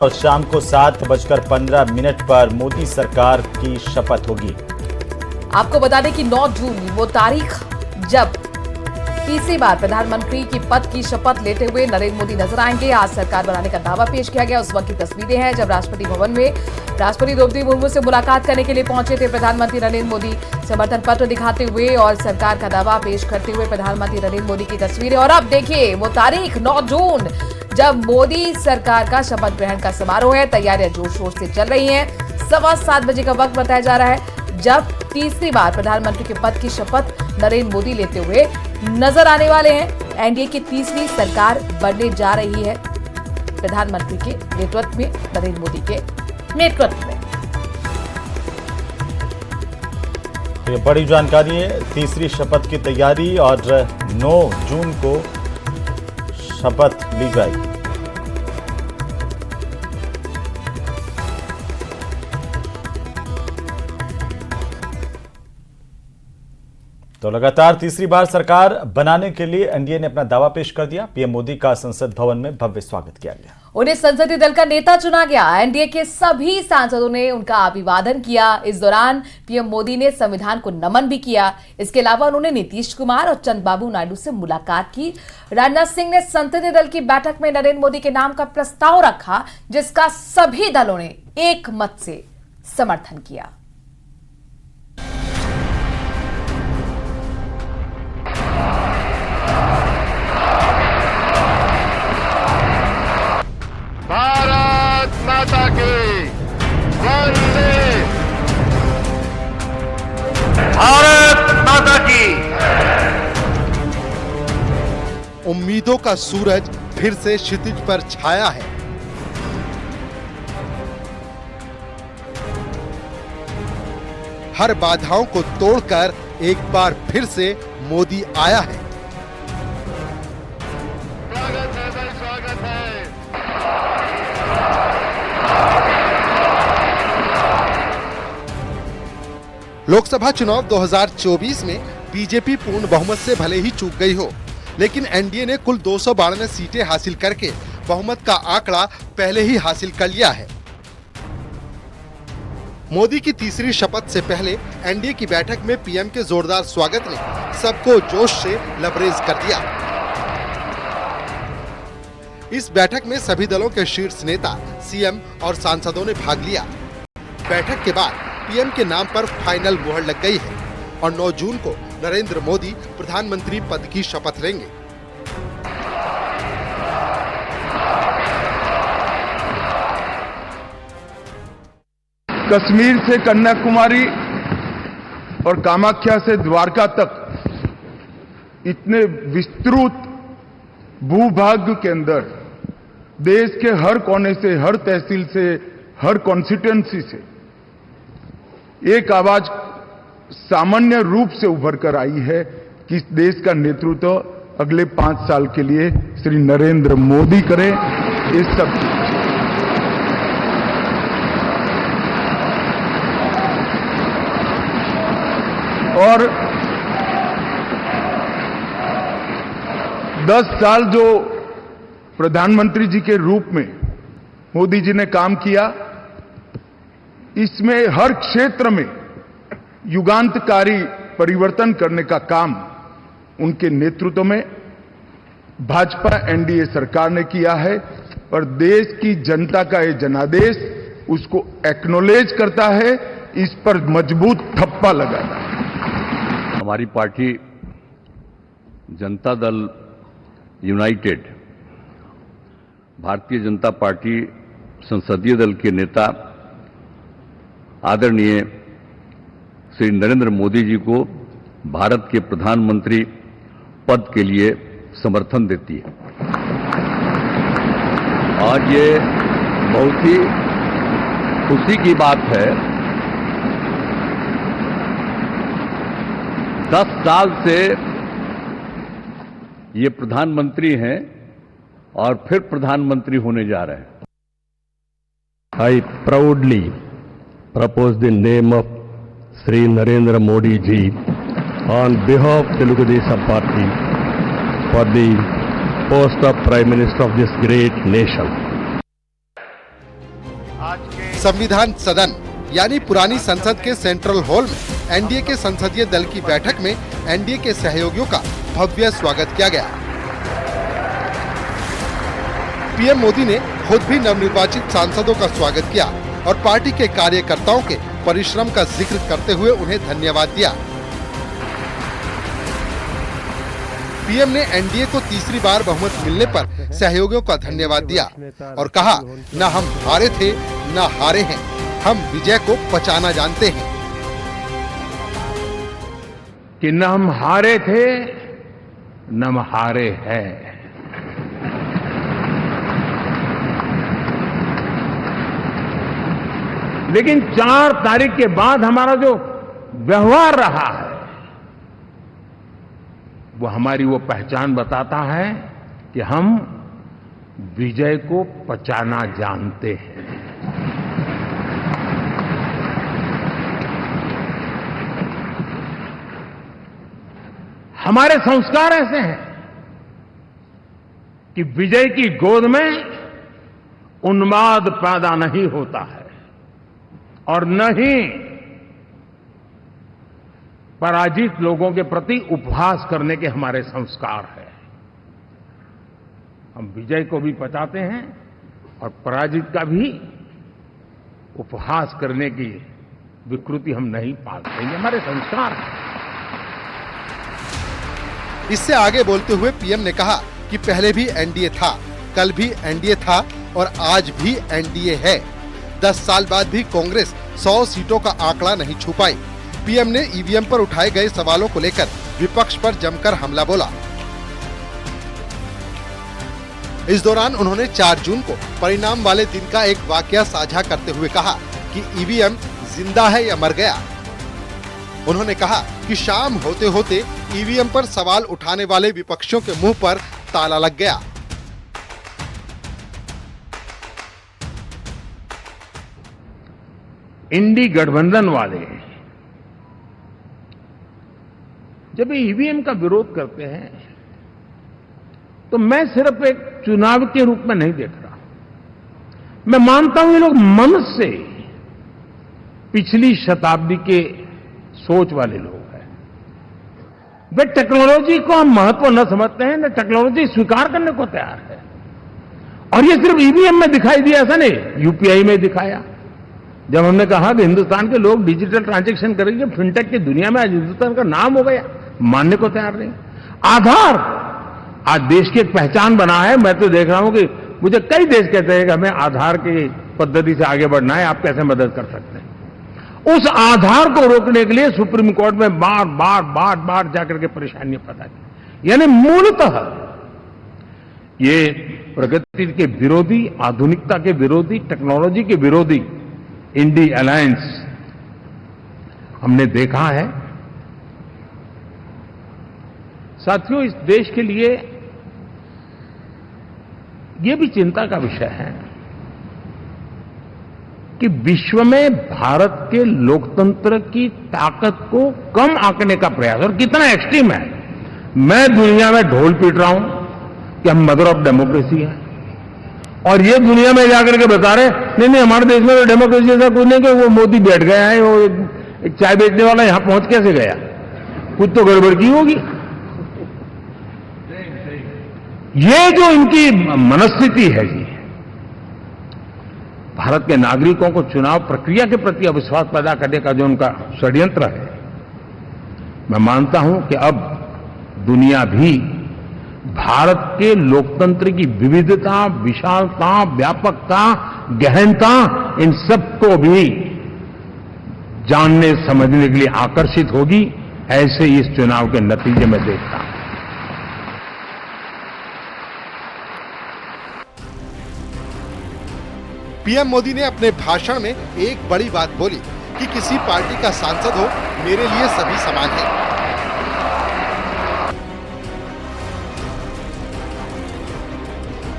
और शाम को 7:15 पर मोदी सरकार की शपथ होगी। आपको बता दें कि 9 जून वो तारीख जब तीसरी बार प्रधानमंत्री की पद की शपथ लेते हुए नरेंद्र मोदी नजर आएंगे। आज सरकार बनाने का दावा पेश किया गया। उस वक्त की तस्वीरें हैं जब राष्ट्रपति भवन में राष्ट्रपति द्रौपदी मुर्मू से मुलाकात करने के लिए पहुंचे थे प्रधानमंत्री नरेंद्र मोदी। समर्थन पत्र दिखाते हुए और सरकार का दावा पेश करते हुए प्रधानमंत्री नरेंद्र मोदी की तस्वीरें। और अब देखिए वो तारीख 9 जून जब मोदी सरकार का शपथ ग्रहण का समारोह है। तैयारियां जोर शोर से चल रही हैं। 7:15 बजे का वक्त बताया जा रहा है जब तीसरी बार प्रधानमंत्री के पद की शपथ नरेंद्र मोदी लेते हुए नजर आने वाले हैं। एनडीए की तीसरी सरकार बनने जा रही है प्रधानमंत्री के नेतृत्व में, नरेंद्र मोदी के नेतृत्व में। ये बड़ी जानकारी है। तीसरी शपथ की तैयारी और 9 जून को शपथ ली जाएगी। तो लगातार तीसरी बार सरकार बनाने के लिए एनडीए ने अपना दावा पेश कर दिया। पीएम मोदी का संसद भवन में भव्य स्वागत किया गया। उन्हें संसदीय दल का नेता चुना गया। एनडीए के सभी सांसदों ने उनका अभिवादन किया। इस दौरान पीएम मोदी ने संविधान को नमन भी किया। इसके अलावा उन्होंने नीतीश कुमार और चंद्रबाबू नायडू से मुलाकात की। राजनाथ सिंह ने संसदीय दल की बैठक में नरेंद्र मोदी के नाम का प्रस्ताव रखा, जिसका सभी दलों ने एक मत से समर्थन किया। भारत माता की वंदे, भारत माता की। उम्मीदों का सूरज फिर से क्षितिज पर छाया है। हर बाधाओं को तोड़कर एक बार फिर से मोदी आया है। स्वागत है भाई, स्वागत है। लोकसभा चुनाव 2024 में बीजेपी पूर्ण बहुमत से भले ही चूक गई हो, लेकिन एनडीए ने कुल 292 सीटें हासिल करके बहुमत का आंकड़ा पहले ही हासिल कर लिया है। मोदी की तीसरी शपथ से पहले एनडीए की बैठक में पीएम के जोरदार स्वागत ने सबको जोश से लबरेज कर दिया। इस बैठक में सभी दलों के शीर्ष नेता, सीएम और सांसदों ने भाग लिया। बैठक के बाद पीएम के नाम पर फाइनल मुहर लग गई है और 9 जून को नरेंद्र मोदी प्रधानमंत्री पद की शपथ लेंगे। कश्मीर से कन्याकुमारी और कामाख्या से द्वारका तक इतने विस्तृत भूभाग के अंदर देश के हर कोने से, हर तहसील से, हर कॉन्स्टिट्यूएंसी से एक आवाज सामान्य रूप से उभर कर आई है कि इस देश का नेतृत्व अगले 5 साल के लिए श्री नरेंद्र मोदी करें। इस सब और 10 साल जो प्रधानमंत्री जी के रूप में मोदी जी ने काम किया, इसमें हर क्षेत्र में युगांतकारी परिवर्तन करने का काम उनके नेतृत्व में भाजपा एनडीए सरकार ने किया है और देश की जनता का ये जनादेश उसको एक्नॉलेज करता है। इस पर मजबूत ठप्पा लगाना है। हमारी party Janata Dal United, Bharatiya Janata party संसदीय दल के नेता आदरणीय श्री नरेंद्र मोदी जी को भारत के प्रधानमंत्री पद के लिए समर्थन देती है। आज ये बहुत ही खुशी की बात है। 10 साल से ये प्रधानमंत्री हैं और फिर प्रधानमंत्री होने जा रहे हैं। I proudly propose the name of Sri Narendra Modi ji on behalf of Telugu Desam Party for the post of Prime Minister of this great nation. आज के संविधान सदन यानी पुरानी संसद के सेंट्रल हॉल में एनडीए के संसदीय दल की बैठक में एनडीए के सहयोगियों का भव्य स्वागत किया गया। पीएम मोदी ने खुद भी नवनिर्वाचित सांसदों का स्वागत किया और पार्टी के कार्यकर्ताओं के परिश्रम का जिक्र करते हुए उन्हें धन्यवाद दिया। पीएम ने एनडीए को तीसरी बार बहुमत मिलने पर सहयोगियों का धन्यवाद दिया और कहा, न हम हारे थे न हारे हैं, हम विजय को पचाना जानते हैं। कि न हम हारे थे न हम हारे हैं। लेकिन 4 तारीख के बाद हमारा जो व्यवहार रहा है वो हमारी वो पहचान बताता है कि हम विजय को पचाना जानते हैं। हमारे संस्कार ऐसे हैं कि विजय की गोद में उन्माद पैदा नहीं होता है और न ही पराजित लोगों के प्रति उपहास करने के हमारे संस्कार है। हम विजय को भी पचाते हैं और पराजित का भी उपहास करने की विकृति हम नहीं पालते, ये हमारे संस्कार है। इससे आगे बोलते हुए पीएम ने कहा कि पहले भी एनडीए था, कल भी एनडीए था और आज भी एनडीए है। 10 साल बाद भी कांग्रेस 100 सीटों का आंकड़ा नहीं छू पाई। पीएम ने ईवीएम पर उठाए गए सवालों को लेकर विपक्ष पर जमकर हमला बोला। इस दौरान उन्होंने 4 जून को परिणाम वाले दिन का एक वाकया साझा करते हुए कहा कि ईवीएम जिंदा है या मर गया। उन्होंने कहा कि शाम होते होते ईवीएम पर सवाल उठाने वाले विपक्षियों के मुंह पर ताला लग गया। इंडी गठबंधन वाले जब ईवीएम का विरोध करते हैं तो मैं सिर्फ एक चुनाव के रूप में नहीं देख रहा। मैं मानता हूं ये लोग मन से पिछली शताब्दी के सोच वाले लोग हैं। वे टेक्नोलॉजी को हम महत्व न समझते हैं, न टेक्नोलॉजी स्वीकार करने को तैयार है। और ये सिर्फ ईवीएम में दिखाई दिया ऐसा नहीं, यूपीआई में दिखाया। जब हमने कहा कि हिंदुस्तान के लोग डिजिटल ट्रांजैक्शन करेंगे, फिनटेक की दुनिया में आज हिंदुस्तान का नाम हो गया, मानने को तैयार नहीं। आधार आज देश की एक पहचान बना है। मैं तो देख रहा हूं कि मुझे कई देश कहते हैं कि हमें आधार की पद्धति से आगे बढ़ना है, आप कैसे मदद कर सकते हैं। उस आधार को रोकने के लिए सुप्रीम कोर्ट में बार जाकर के परेशानियां पैदा की। यानी मूलतः ये प्रगति के विरोधी, आधुनिकता के विरोधी, टेक्नोलॉजी के विरोधी इंडी अलायंस हमने देखा है। साथियों, इस देश के लिए ये भी चिंता का विषय है कि विश्व में भारत के लोकतंत्र की ताकत को कम आंकने का प्रयास, और कितना एक्सट्रीम है। मैं दुनिया में ढोल पीट रहा हूं कि हम मदर ऑफ डेमोक्रेसी है, और ये दुनिया में जाकर के बता रहे नहीं हमारे देश में तो डेमोक्रेसी ऐसा कुछ नहीं कि वो मोदी बैठ गया है, वो एक चाय बेचने वाला यहां पहुंच कैसे गया, कुछ तो गड़बड़ की होगी। ये जो इनकी मनस्थिति है जी, भारत के नागरिकों को चुनाव प्रक्रिया के प्रति अविश्वास पैदा करने का जो उनका षड्यंत्र है, मैं मानता हूं कि अब दुनिया भी भारत के लोकतंत्र की विविधता, विशालता, व्यापकता, गहनता, इन सबको भी जानने समझने के लिए आकर्षित होगी। ऐसे ही इस चुनाव के नतीजे में देखता हूं। पीएम मोदी ने अपने भाषण में एक बड़ी बात बोली कि किसी पार्टी का सांसद हो, मेरे लिए सभी समान हैं।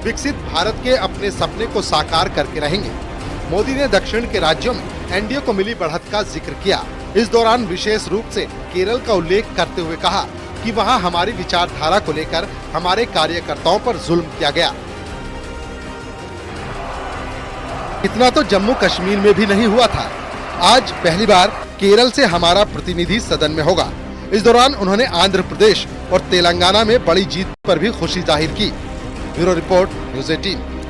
विकसित भारत के अपने सपने को साकार करके रहेंगे। मोदी ने दक्षिण के राज्यों में एनडीए को मिली बढ़त का जिक्र किया। इस दौरान विशेष रूप से केरल का उल्लेख करते हुए कहा कि वहां हमारी विचारधारा को लेकर हमारे कार्यकर्ताओं पर जुल्म किया गया। इतना तो जम्मू कश्मीर में भी नहीं हुआ था। आज पहली बार केरल से हमारा प्रतिनिधि सदन में होगा। इस दौरान उन्होंने आंध्र प्रदेश और तेलंगाना में बड़ी जीत पर भी खुशी जाहिर की। Bureau report, news 18।